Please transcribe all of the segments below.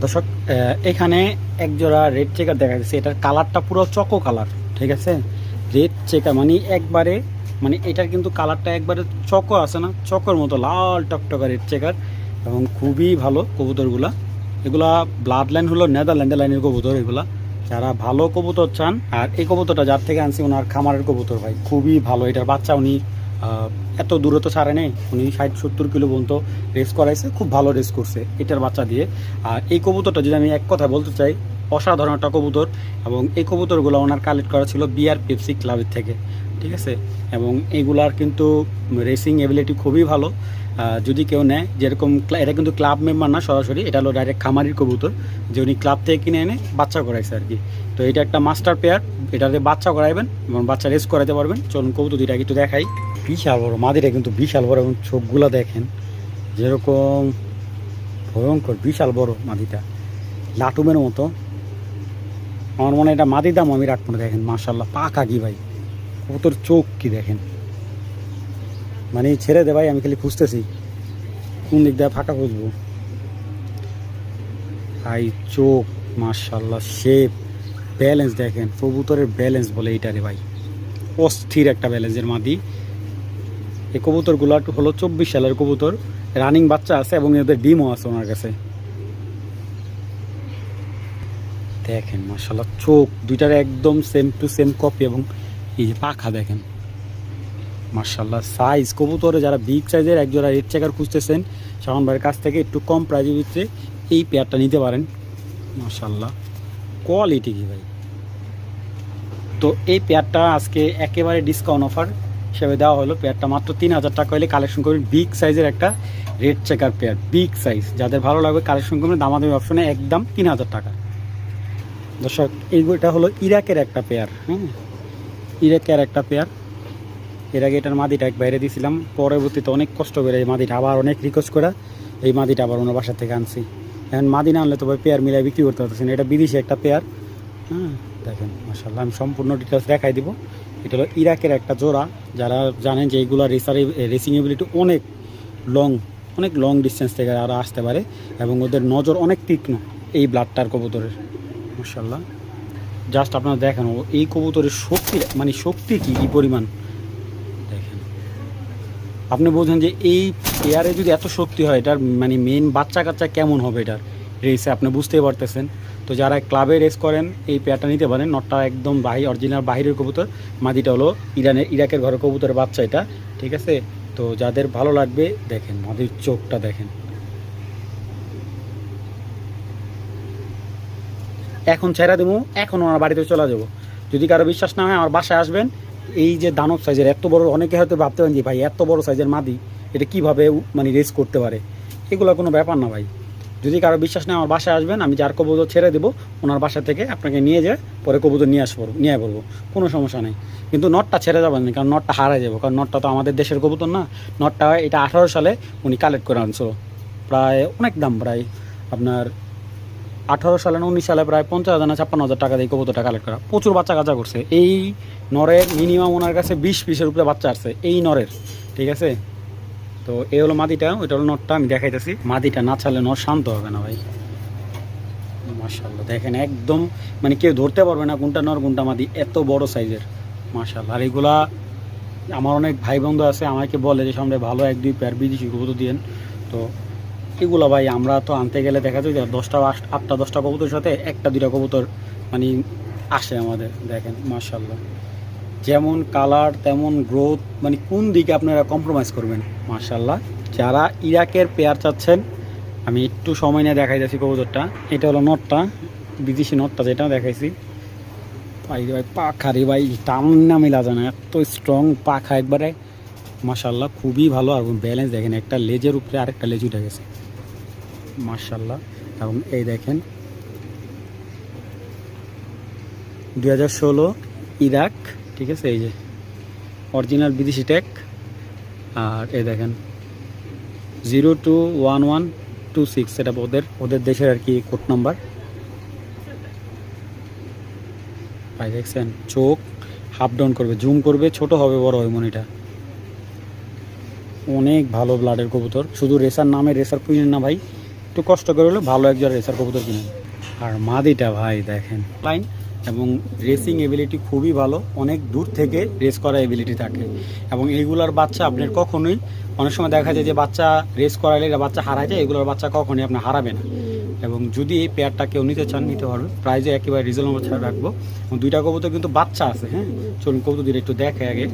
দর্শক, এখানে একজোড়া রেড চেকার দেখা যাচ্ছে। এটার কালারটা পুরো চকো কালার, ঠিক আছে। রেড চেকার মানে একবারে, মানে এটার কিন্তু কালারটা একবারে চকো আছে না, চকোর মতো লাল টকটকা রেড চেকার, এবং খুবই ভালো কবুতরগুলা। এগুলা ব্লাড লাইন হলো নেদারল্যান্ডের লাইনের কবুতর এগুলা। যারা ভালো কবুতর চান, আর এই কবুতরটা যার থেকে আনছি ওনার খামারের কবুতর ভাই, খুবই ভালো। এটার বাচ্চা উনি এত দূরে তো ছাড়ে নেই, উনি 60-70 কিলো পর্যন্ত রেস করাইছে, খুব ভালো রেস করছে এটার বাচ্চা দিয়ে। আর এই কবুতরটা যদি আমি এক কথা বলতে চাই, অসাধারণ একটা কবুতর। এবং এই কবুতরগুলো ওনার কালেক্ট করা ছিল বিআর পেপসি ক্লাবের থেকে, ঠিক আছে। এবং এইগুলার কিন্তু রেসিং এবিলিটি খুবই ভালো। যদি কেউ নেয়, যেরকম এটা কিন্তু ক্লাব মেম্বার না সরাসরি, এটা হলো ডাইরেক্ট খামারির কবুতর, যে উনি ক্লাব থেকে কিনে এনে বাচ্চা করাইছে আর কি। তো এটা একটা মাস্টার পেয়ার, এটাতে বাচ্চা করাইবেন এবং বাচ্চা রেস করাতে পারবেন। চলুন কবুতর দুইটা একটু দেখাই। বিশাল বড় মাদিটা, কিন্তু বিশাল বড়, এবং চোখগুলো দেখেন যেরকম ভয়ঙ্কর, বিশাল বড় মাদিটা, লাটুমের মতো। আমার মনে হয় এটা মাদির দাম আমি রাখবো না। দেখেন মাশাল্লাহ, পাকা কি ভাই, কবুতর চোখ কি দেখেন, মানে ছেড়ে দে ভাই, আমি খালি খুঁজতেছি কোন দিক দিয়ে ফাঁকা খুঁজবো। ভাই চোখ মাশাল্লাহ, শেপ, ব্যালেন্স দেখেন, কবুতরের ব্যালেন্স বলে এইটারে ভাই, অস্থির একটা ব্যালেন্সের মাদি। এই কবুতরগুলো হলো 24 সালের কবুতর, রানিং বাচ্চা আছে এবং এদের ডিমও আছে ওনার কাছে। দেখেন মাশাল্লাহ, চোখ দুইটার একদম সেম টু সেম কপি, এবং এই যে পাখা দেখেন মাশাল্লাহ। সাইজ কবুতরে যারা বিগ সাইজের একজোড়া রেড চেকার খুঁজতেছেন, শাওন ভাইয়ের কাছ থেকে একটু কম প্রাইজের ভিতরে এই পেয়ারটা নিতে পারেন। মাশাল্লাহ কোয়ালিটি কি ভাই। তো এই পেয়ারটা আজকে একেবারে ডিসকাউন্ট অফার হিসেবে দেওয়া হলো। পেয়ারটা মাত্র 3000 টাকা হলে কালেকশন করবেন। বিগ সাইজের একটা red checker pair, big size, যাদের ভালো লাগবে কালেকশন করবেন। দামাদামি অপশনে একদম 3000 টাকা। দর্শক, এইটা হলো ইরাকের একটা পেয়ার, হ্যাঁ, ইরাকের একটা পেয়ার। এর আগে এটার মাদিটা এক বাইরে দিয়েছিলাম, পরবর্তীতে অনেক কষ্ট করে এই মাদিটা আবার অনেক রিকোয়েস্ট করে এই মাদিটা আবার ওনার বাসা থেকে আনছি। এখন মাদি না আনলে তো ভাই পেয়ার মিলাই বিক্রি করতে পারতেছি না। এটা বিদেশি একটা পেয়ার, হ্যাঁ। দেখেন মাশাল্লাহ, আমি সম্পূর্ণ ডিটেলস দেখাই দিব। এটা হলো ইরাকের একটা জোড়া। যারা জানেন যে এইগুলো রেসিং এবিলিটি অনেক লং ডিস্টেন্স থেকে আরও আসতে পারে, এবং ওদের নজর অনেক তীক্ষ্ণ এই ব্লাডটার কবুতরের। মাশাল্লাহ, জাস্ট আপনারা দেখেন এই কবুতরের শক্তি, মানে শক্তি কী পরিমাণ দেখেন। আপনি বোঝেন যে এই পেয়ারে যদি এত শক্তি হয়, এটার মানে মেন বাচ্চা কাচ্চা কেমন হবে এটার রেসে, আপনি বুঝতেই পারতেছেন। তো যারা ক্লাবে রেস করেন এই পেয়ারটা নিতে পারেন। নটটা একদম অরিজিনাল বাহিরের কবুতর, মাদিটা হলো ইরাকের ঘরের কবুতরের বাচ্চা এটা, ঠিক আছে। তো যাদের ভালো লাগবে দেখেন মাদির চোখটা দেখেন। এখন ছেড়ে দেবো, এখন ওনার বাড়িতে চলে যাবো। যদি কারো বিশ্বাস না হয় আমার বাসায় আসবেন। এই যে দানব সাইজের এত বড়, অনেকে হয়তো ভাবতে পারেন যে ভাই এত বড় সাইজের মাদি এটা কীভাবে মানে রেস করতে পারে, এগুলো কোনো ব্যাপার না ভাই। যদি কারো বিশ্বাস নেই আমার বাসায় আসবেন, আমি যার কবুতর ছেড়ে দেবো ওনার বাসা থেকে আপনাকে নিয়ে যেয়ে পরে কবুতর নিয়ে পড়বো, কোনো সমস্যা নেই। কিন্তু নটটা ছেড়ে যাবেন না, কারণ নটটা হারায় যাবো, কারণ নটটা তো আমাদের দেশের কবুতর না। নটটা এটা 18 সালে উনি কালেক্ট করে আনছিল, প্রায় অনেক দাম, প্রায় আপনার 18 সালে না 19 সালে প্রায় 50,000 না 56,000 টাকা দিয়ে কবুতরটা কালেক্ট করা। প্রচুর বাচ্চা কাচ্চা করছে এই নরের, মিনিমাম ওনার কাছে 20 পিসের উপরে বাচ্চা আসছে এই নরের, ঠিক আছে। তো এই হলো মাদিটা, ওইটা হলো নটটা, আমি দেখাইতেছি। মাদিটা না ছাড়লে নর শান্ত হবে না ভাই। মাশাল্লাহ দেখেন একদম, মানে কেউ ধরতে পারবে না কোনটা নর কোনটা মাদি, এত বড় সাইজের মাশাল্লাহ। আর এগুলা আমার অনেক ভাই বন্ধু আছে আমাকে বলে যে সামনে ভালো 1-2 পেয়ার বিদেশি কবুতর দিয়েন। তো এগুলো ভাই আমরা তো আনতে গেলে দেখা যায় যে 8টা-10টা কবুতরের সাথে 1-2টা কবুতর মানে আসে আমাদের। দেখেন মাশাল্লাহ, যেমন কালার তেমন গ্রোথ, মানে কোন দিকে আপনারা কম্প্রোমাইজ করবেন। মাশাল্লাহ, যারা ইরাকের পেয়ার চাচ্ছেন, আমি একটু সময় নিয়ে দেখাই যাচ্ছি কবুতরটা। এটা হলো নটটা, বিদেশি নটটা যেটা দেখাইছি। ভাই ভাই পাখা রে ভাই, টান না মিলা যায় না, এত স্ট্রং পাখা একবারে। মাশাল্লাহ খুবই ভালো, আর ব্যালেন্স দেখেন, একটা লেজের উপরে আরেকটা লেজ উঠে গেছে মাশাল্লাহ। এবং এই দেখেন 2016 ইরাক, ঠিক আছে, এই যে অরিজিনাল বিদেশি ট্যাগ। আর এই দেখেন 021126, সেটা ওদের দেশের আর কি কোড নাম্বার। ভাই দেখছেন চোখ হাফ ডাউন করবে, জুম করবে, ছোট হবে বড় হবে মনিটা। অনেক ভালো ব্লাডের কবুতর, শুধু রেসার নামে রেসার কুইন না ভাই, একটু কষ্ট করে হলেও ভালো একজন রেসার কবুতর কিনেন। আর মাদিটা ভাই দেখেন লাইন এবং রেসিং এবিলিটি খুবই ভালো, অনেক দূর থেকে রেস করার এবিলিটি থাকে। এবং এইগুলোর বাচ্চা আপনার কখনোই, অনেক সময় দেখা যায় যে বাচ্চা রেস করাইলে বাচ্চা হারায় যায়, এগুলোর বাচ্চা কখনোই আপনার হারাবে না। এবং যদি এই পেয়ারটা কেউ নিতে চান নিতে পারবে, প্রাইজে একেবারে রিজনেবল ছাড়া রাখবো। এবং দুইটা কবুতর কিন্তু বাচ্চা আছে। হ্যাঁ, চলুন কবুতর দিয়ে একটু দেখে আগে।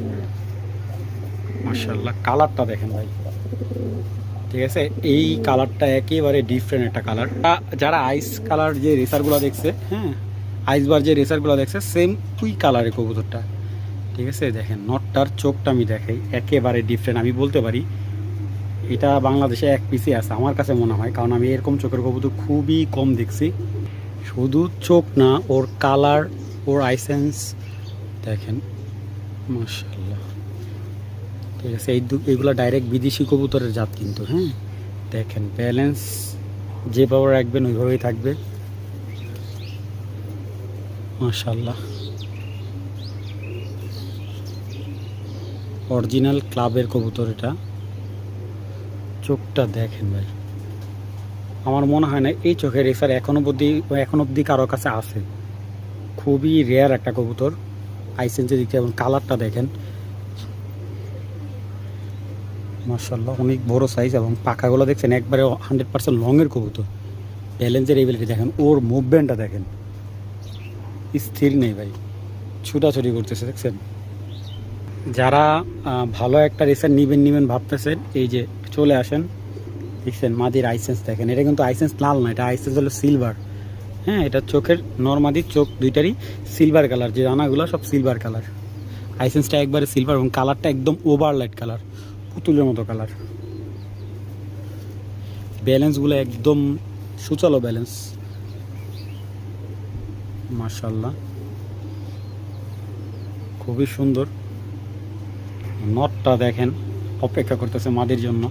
মাশাআল্লাহ, কালারটা দেখেন ভাই, ঠিক আছে, এই কালারটা একেবারে ডিফারেন্ট একটা কালার। যারা আইস কালার যে রেসারগুলো দেখছে, হ্যাঁ আইসবার যে রেসারগুলো দেখছে, সেম ওই কালারের কবুতরটা, ঠিক আছে। দেখেন নটটার চোখটা আমি দেখাই, একেবারে ডিফারেন্ট। আমি বলতে পারি এটা বাংলাদেশে এক পিসে আছে আমার কাছে মনে হয়, কারণ আমি এরকম চোখের কবুতর খুবই কম দেখছি। শুধু চোখ না, ওর কালার, ওর আইসেন্স দেখেন, মাশাআল্লাহ, ঠিক আছে। এইগুলো ডাইরেক্ট বিদেশি কবুতরের জাত কিন্তু। হ্যাঁ, দেখেন ব্যালেন্স যেভাবে রাখবেন ওইভাবেই থাকবে, মাশাআল্লাহ। অরিজিনাল ক্লাবের কবুতর এটা। চোখটা দেখেন ভাই, আমার মনে হয় না এই চোখের রেসার এখন অবধি কারো কাছে আছে। খুবই রেয়ার একটা কবুতর। আইসেন্সের দিক থেকে এবং কালারটা দেখেন, মাশাআল্লাহ, অনেক বড় সাইজ। এবং পাখাগুলো দেখছেন একবারে 100% লংয়ের কবুতর। ব্যালেন্সের এবিলিটি দেখেন, ওর মুভমেন্টটা দেখেন, স্থির নেই ভাই, ছুটাছুটি করতেছে, দেখছেন। যারা ভালো একটা রেসার নিবেন ভাবতেছেন, এই যে চলে আসেন, দেখছেন মাদির আইসেন্স দেখেন। এটা কিন্তু আইসেন্স লাল না, এটা আইসেন্স হলো সিলভার। হ্যাঁ, এটা চোখের নর্মাদি চোখ দুইটারই সিলভার কালার, যে রানাগুলো সব সিলভার কালার। আইসেন্সটা একবারে সিলভার এবং কালারটা একদম ওভার লাইট কালার, পুতুলের মতো কালার। ব্যালেন্সগুলো একদম সুচালো ব্যালেন্স, মাশাআল্লাহ, খুবই সুন্দর। নটটা দেখেন অপেক্ষা করতেছে মাদির জন্য।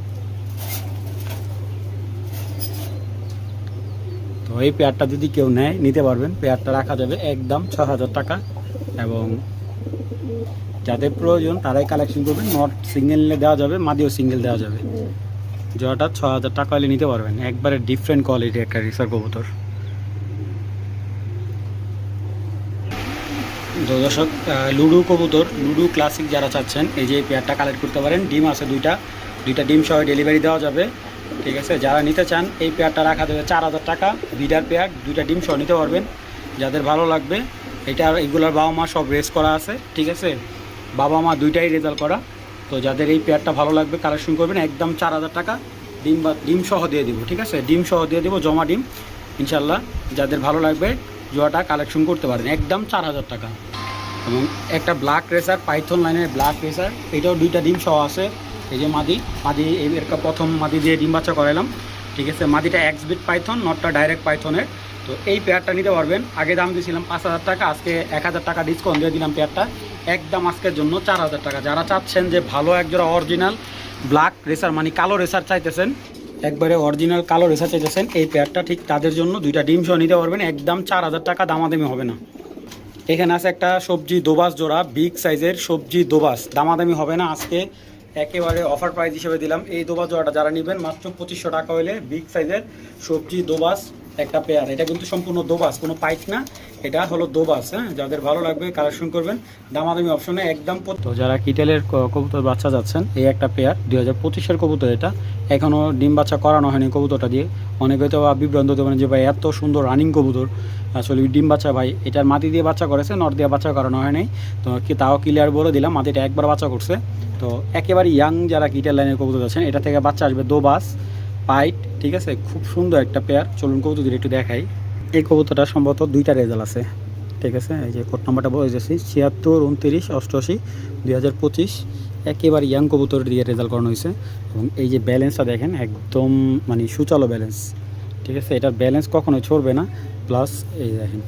তো এই পেয়ারটা যদি কেউ নেয় নিতে পারবেন, পেয়ারটা রাখা যাবে একদম 6,000 টাকা। এবং যাদের প্রয়োজন তারাই কালেকশন করবেন। নট সিঙ্গেল নিলে দেওয়া যাবে, মাদিও সিঙ্গেল দেওয়া যাবে। জোড়াটা 6,000 টাকা হলে নিতে পারবেন, একবারে ডিফারেন্ট কোয়ালিটি একটা রেসার কবুতর। তো দর্শক, লুডু কবুতর, লুডু ক্লাসিক যারা চাচ্ছেন, এই যে পেয়ারটা কালেক্ট করতে পারেন। ডিম আছে দুইটা ডিম সহ ডেলিভারি দেওয়া যাবে, ঠিক আছে। যারা নিতে চান এই পেয়ারটা রাখা দেবে 4,000 টাকা। বিডার পেয়ার, দুইটা ডিম সহ নিতে পারবেন, যাদের ভালো লাগবে। এগুলোর বাবা মা সব রেস করা আছে, ঠিক আছে, বাবা মা দুইটাই রেজাল্ট করা। তো যাদের এই পেয়ারটা ভালো লাগবে কালেকশন করবেন, একদম 4,000 টাকা। ডিম সহ দিয়ে দিব, ঠিক আছে, ডিম সহ দিয়ে দিব, জমা ডিম ইনশাল্লাহ। যাদের ভালো লাগবে জোড়াটা কালেকশন করতে পারেন, একদম 4,000 টাকা। এবং একটা ব্ল্যাক রেসার, পাইথন লাইনের ব্ল্যাক রেসার, এটাও দুইটা ডিম সহ আছে। এই যে মাদি এর প্রথম মাদি দিয়ে ডিম বাচ্চা করালাম, ঠিক আছে। মাদিটা এক্সবিট পাইথন, নটটা ডাইরেক্ট পাইথনের। তো এই পেয়ারটা নিতে পারবেন। আগে দাম দিয়েছিলাম 5,000 টাকা, আজকে 1,000 টাকা ডিসকাউন্ট দিয়ে দিলাম পেয়ারটা, একদম আজকের জন্য 4,000 টাকা। যারা চাচ্ছেন যে ভালো একজোড়া অরিজিনাল ব্ল্যাক রেসার, মানে কালো রেসার চাইতেছেন, একবারে অরিজিনাল কালো রেসার চাইতেছেন, এই পেয়ারটা ঠিক তাদের জন্য। দুইটা ডিম সহ নিতে পারবেন, একদম 4,000 টাকা, দামাদামি হবে না। এখানে আছে একটা সবজি দোবাস জোড়া, বিগ সাইজের সবজি দোবাস, দামাদামি হবে না। আজকে একেবারে অফার প্রাইস হিসেবে দিলাম এই দোবাস জোড়াটা। যারা নেবেন মাত্র 2,500 টাকা হলে বিগ সাইজের সবজি দোবাস একটা পেয়ার। এটা কিন্তু সম্পূর্ণ দোবাস, কোনো পাইক না, এটা হলো দোবাস। হ্যাঁ, যাদের ভালো লাগবে কালেকশন করবেন, দামাদামি অপশনে একদম। তো যারা কিটেলের কবুতর বাচ্চা যাচ্ছেন, এই একটা পেয়ার 2025-এর কবুতর। এটা এখনও ডিম বাচ্চা করানো হয়নি কবুতরটা দিয়ে। অনেকে হয়তো বিভ্রান্ত হতে পারেন যে ভাই এত সুন্দর রানিং কবুতর, আসলে ডিম বাচ্চা ভাই এটার মাটি দিয়ে বাচ্চা করেছে, নট দিয়ে বাচ্চা করানো হয়নি। তো তাও ক্লিয়ার বলে দিলাম, মাটিটা একবার বাচ্চা করছে। তো একেবারে ইয়াং যারা কিটেল লাইনের কবুতর আছেন, এটা থেকে বাচ্চা আসবে দোবাস পাইট, ঠিক আছে। খুব সুন্দর একটা পেয়ার। চলুন কবুতর দিয়ে একটু দেখাই। এই কবুতরটা সম্ভবত দুইটা রেজাল্ট আছে, ঠিক আছে। এই যে কোড নাম্বারটা বলে দিয়েছি, 76 29 88 2025। একেবারে ইয়াং কবুতর দিয়ে রেজাল্ট করানো হয়েছে। এবং এই যে ব্যালেন্সটা দেখেন, একদম মানে সুচালো ব্যালেন্স, ঠিক আছে। এটার ব্যালেন্স কখনোই ছড়বে না। প্লাস এই দেখেন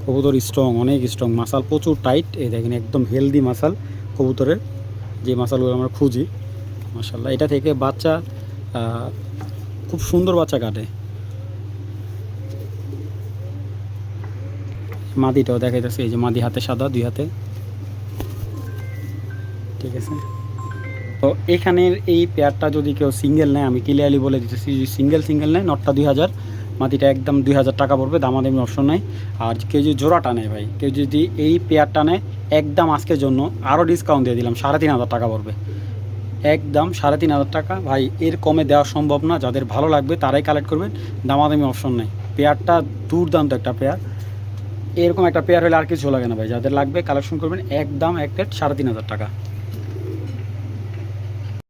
কবুতর স্ট্রং, অনেক স্ট্রং, মাসাল প্রচুর টাইট। এই দেখেন একদম হেলদি মাসাল কবুতরের, যে মাসালগুলো আমরা খুঁজি, মাশাআল্লাহ। এটা থেকে বাচ্চা খুব সুন্দর বাচ্চা কাটে। মাদিটাও দেখাইতেছে, এই যে মাদি হাতে সাদা, দুই হাতে, ঠিক আছে। তো তো এখানের এই পেয়ারটা যদি কেউ সিঙ্গেল নেয়, আমি ক্লিয়ারলি বলে দিতেছি, যদি সিঙ্গেল নেয় নটটা 2000, মাটিটা একদম 2000 টাকা পড়বে, দামাদামি অপশন নেই। আর কেউ যদি জোড়াটা নেয় ভাই, কেউ যদি এই পেয়ারটা নেয় একদম আজকের জন্য আরও ডিসকাউন্ট দিয়ে দিলাম, 3500 টাকা পড়বে, একদম 3500 টাকা ভাই। এর কমে দেওয়া সম্ভব না, যাদের ভালো লাগবে তারাই কালেক্ট করবেন, দামাদামি অপশন নেই। পেয়ারটা দুর্দান্ত একটা পেয়ার, এরকম একটা পেয়ার হলে আর কিছু লাগে না ভাই। যাদের লাগবে কালেকশন করবেন, একদম এক প্লেট 3500 টাকা।